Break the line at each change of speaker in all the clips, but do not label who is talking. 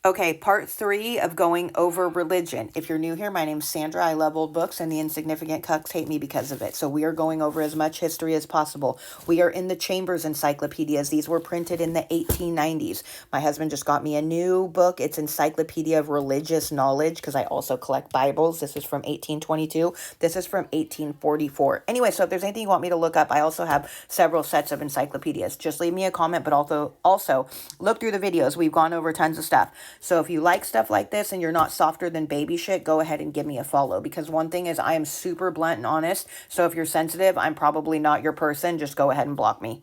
Okay, part 3 of going over religion. If you're new here, my name's Sandra. I love old books, and the insignificant cucks hate me because of it. So we are going over as much history as possible. We are in the Chambers encyclopedias. These were printed in the 1890s. My husband just got me a new book. It's Encyclopedia of Religious Knowledge, because I also collect Bibles. This is from 1822. This is from 1844. Anyway, so if there's anything you want me to look up, I also have several sets of encyclopedias. Just leave me a comment, but also look through the videos. We've gone over tons of stuff. So if you like stuff like this and you're not softer than baby shit, go ahead and give me a follow. Because one thing is, I am super blunt and honest. So if you're sensitive, I'm probably not your person. Just go ahead and block me.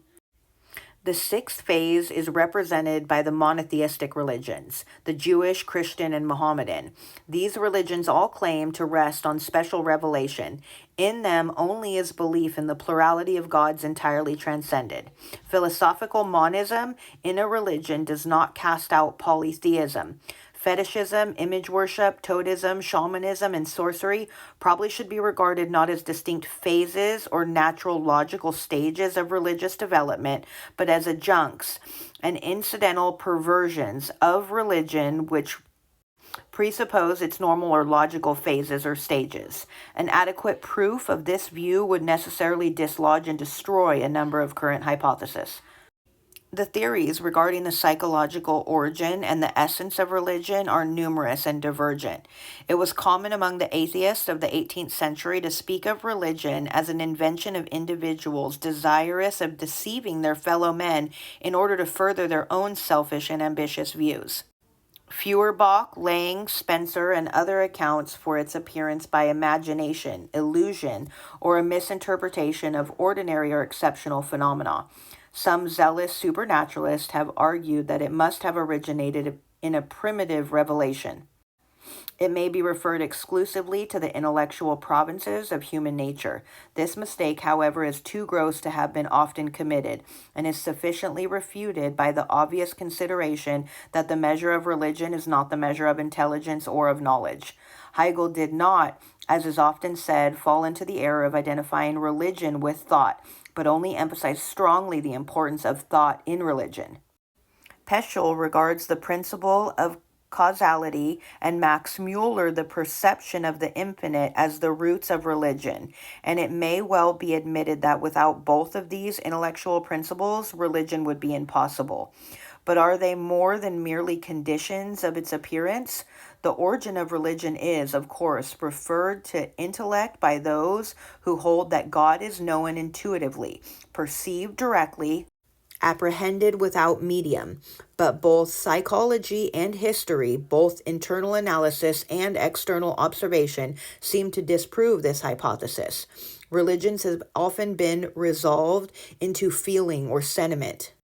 The sixth phase is represented by the monotheistic religions, the Jewish, Christian, and Mohammedan. These religions all claim to rest on special revelation. In them only is belief in the plurality of gods entirely transcended. Philosophical monism in a religion does not cast out polytheism. Fetishism, image worship, totemism, shamanism, and sorcery probably should be regarded not as distinct phases or natural logical stages of religious development, but as adjuncts and incidental perversions of religion which presuppose its normal or logical phases or stages. An adequate proof of this view would necessarily dislodge and destroy a number of current hypotheses. The theories regarding the psychological origin and the essence of religion are numerous and divergent. It was common among the atheists of the 18th century to speak of religion as an invention of individuals desirous of deceiving their fellow men in order to further their own selfish and ambitious views. Feuerbach, Lang, Spencer, and other accounts for its appearance by imagination, illusion, or a misinterpretation of ordinary or exceptional phenomena. Some zealous supernaturalists have argued that it must have originated in a primitive revelation. It may be referred exclusively to the intellectual provinces of human nature. This mistake, however, is too gross to have been often committed, and is sufficiently refuted by the obvious consideration that the measure of religion is not the measure of intelligence or of knowledge. Hegel did not, as is often said, fall into the error of identifying religion with thought, but only emphasized strongly the importance of thought in religion. Peschel regards the principle of causality, and Max Muller the perception of the infinite as the roots of religion, and it may well be admitted that without both of these intellectual principles, religion would be impossible. But are they more than merely conditions of its appearance? The origin of religion is, of course, referred to intellect by those who hold that God is known intuitively, perceived directly, apprehended without medium, but both psychology and history, both internal analysis and external observation, seem to disprove this hypothesis. Religions have often been resolved into feeling or sentiment.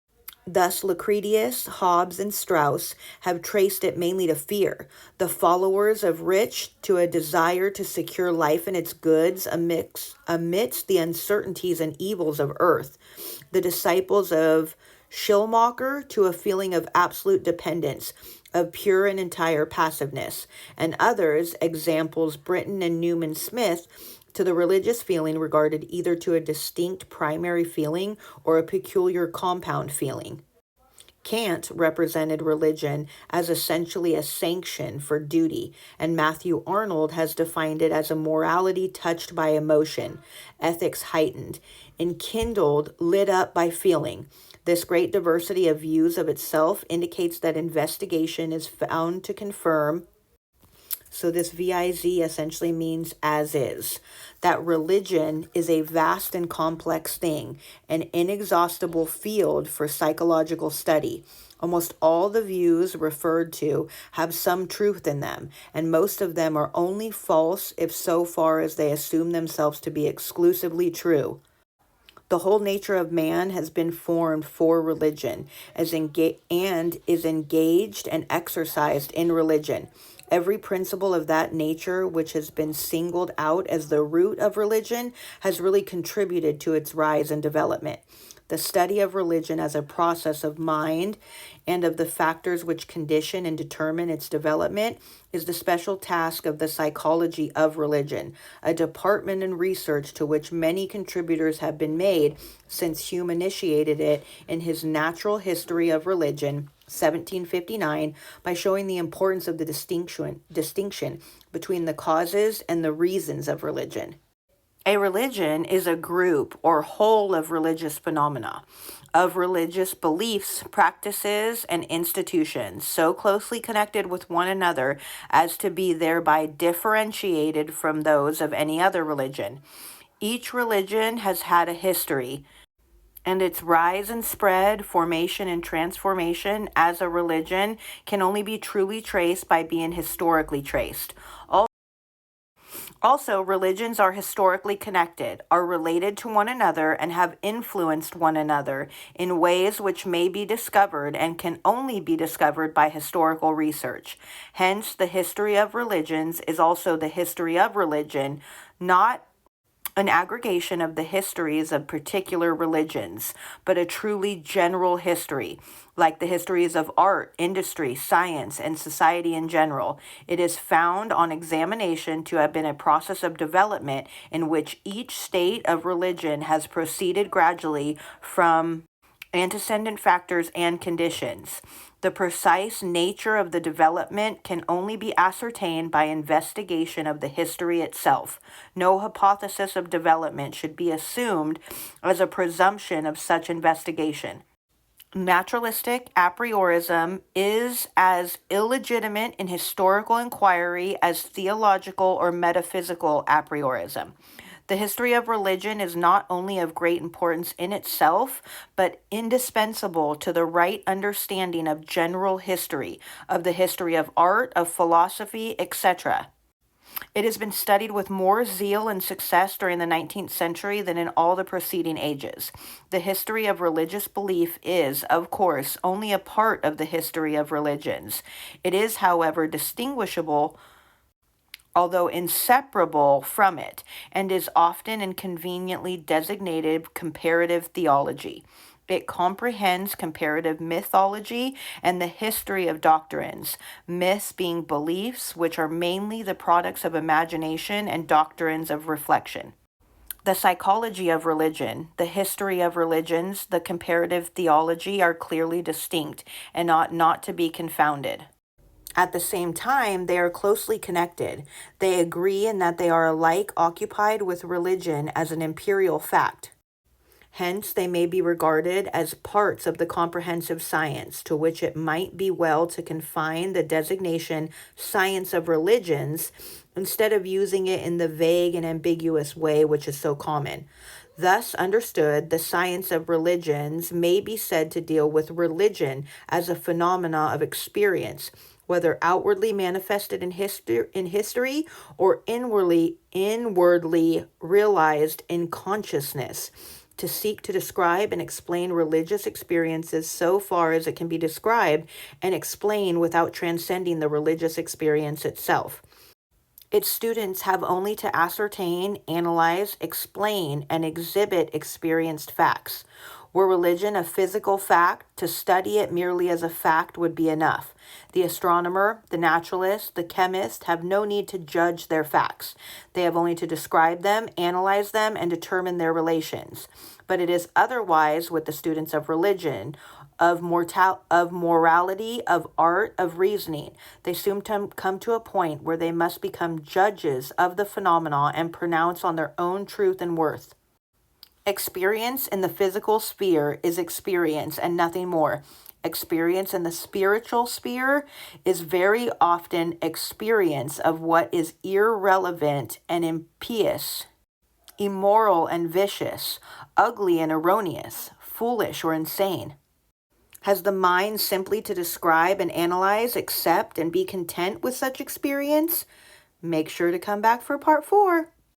Thus, Lucretius, Hobbes, and Strauss have traced it mainly to fear, the followers of rich to a desire to secure life and its goods amidst the uncertainties and evils of earth, the disciples of Schleiermacher to a feeling of absolute dependence, of pure and entire passiveness, and others, examples Britton and Newman Smith, to the religious feeling regarded either to a distinct primary feeling or a peculiar compound feeling. Kant represented religion as essentially a sanction for duty, and Matthew Arnold has defined it as a morality touched by emotion, ethics heightened, enkindled, lit up by feeling. This great diversity of views of itself indicates that investigation is found to confirm. So this VIZ essentially means as is, that religion is a vast and complex thing, an inexhaustible field for psychological study. Almost all the views referred to have some truth in them, and most of them are only false if so far as they assume themselves to be exclusively true. The whole nature of man has been formed for religion and is engaged and exercised in religion. Every principle of that nature which has been singled out as the root of religion has really contributed to its rise and development. The study of religion as a process of mind and of the factors which condition and determine its development is the special task of the psychology of religion, a department in research to which many contributors have been made since Hume initiated it in his Natural History of Religion 1759, by showing the importance of the distinction between the causes and the reasons of religion. A religion is a group or whole of religious phenomena, of religious beliefs, practices, and institutions, so closely connected with one another as to be thereby differentiated from those of any other religion. Each religion has had a history, and its rise and spread, formation and transformation as a religion can only be truly traced by being historically traced. Also, religions are historically connected, are related to one another, and have influenced one another in ways which may be discovered and can only be discovered by historical research. Hence, the history of religions is also the history of religion, not an aggregation of the histories of particular religions, but a truly general history, like the histories of art, industry, science, and society in general. It is found on examination to have been a process of development in which each state of religion has proceeded gradually from antecedent factors and conditions. The precise nature of the development can only be ascertained by investigation of the history itself. No hypothesis of development should be assumed as a presumption of such investigation. Naturalistic a priorism is as illegitimate in historical inquiry as theological or metaphysical a priorism. The history of religion is not only of great importance in itself, but indispensable to the right understanding of general history, of the history of art, of philosophy, etc. It has been studied with more zeal and success during the 19th century than in all the preceding ages. The history of religious belief is, of course, only a part of the history of religions. It is, however, distinguishable, although inseparable from it, and is often and conveniently designated comparative theology. It comprehends comparative mythology and the history of doctrines, myths being beliefs which are mainly the products of imagination, and doctrines of reflection. The psychology of religion, the history of religions, the comparative theology are clearly distinct and ought not to be confounded. At the same time, they are closely connected. They agree in that they are alike occupied with religion as an imperial fact. Hence, they may be regarded as parts of the comprehensive science, to which it might be well to confine the designation science of religions, instead of using it in the vague and ambiguous way which is so common. Thus understood, the science of religions may be said to deal with religion as a phenomena of experience, whether outwardly manifested in history or inwardly realized in consciousness, to seek to describe and explain religious experiences so far as it can be described and explained without transcending the religious experience itself. Its students have only to ascertain, analyze, explain, and exhibit experienced facts. Were religion a physical fact, to study it merely as a fact would be enough. The astronomer, the naturalist, the chemist have no need to judge their facts. They have only to describe them, analyze them, and determine their relations. But it is otherwise with the students of religion, of morality, of art, of reasoning. They soon come to a point where they must become judges of the phenomena and pronounce on their own truth and worth. Experience in the physical sphere is experience and nothing more. Experience in the spiritual sphere is very often experience of what is irrelevant and impious, immoral and vicious, ugly and erroneous, foolish or insane. Has the mind simply to describe and analyze, accept, and be content with such experience? Make sure to come back for part 4.